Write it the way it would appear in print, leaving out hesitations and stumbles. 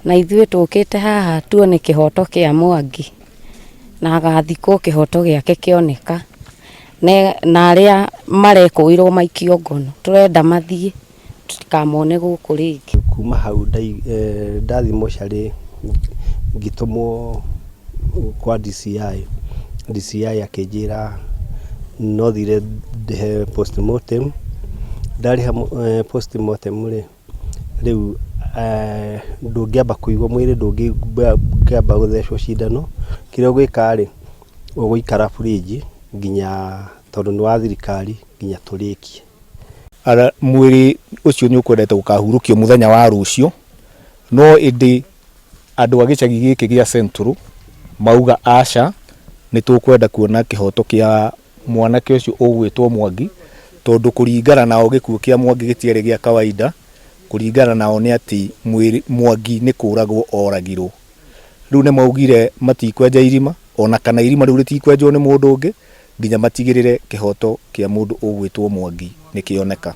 na ithuĩ tũkĩte haha tuone kĩhoto kĩa Mwangi na agathikwo kĩhoto gĩake kĩoneka na arĩa marekũirwo maikio ngono tũrenda mathiĩ tutikamone gũkũ rĩngĩ. Kuma hau ndathi mocarĩ ngĩtũmwo kwa DCI akĩnjĩra no thire ndehe postmortem. Ndarĩha postmortem rĩu ndũngĩamba kũigwo mwĩrĩ, ndũngĩamba gũthecwo cindano, kĩrĩa ũgwĩka ũgũikara fridge nginya tondũ nĩ wa thirikari nginya tũrĩkie. Mwĩrĩ ũcio nĩ ũkwendete gũkahurũkio mũthenya wa rũciũ, no ĩndĩ andũ a gĩcagi gĩkĩ gĩa Central mauga aca, nĩ tũkwenda kuona kĩhoto kĩa mwanake ũcio ũgwĩtwo Mwangi, tondũ kũringana nao gĩkuũ kĩa Mwangi gĩtiarĩ gĩa kawaida. Kũringana nao nĩ atĩ Mwangi nĩ kũragwo oragirwo. Rĩu nĩ maugire matikwenja irima, ona kana irima rĩu rĩtikwenjwo nĩ mũndũ ũngĩ, nginya matigĩrĩre kĩhoto kĩa mũndũ ũgwĩtwo Mwangi nĩ kĩoneka.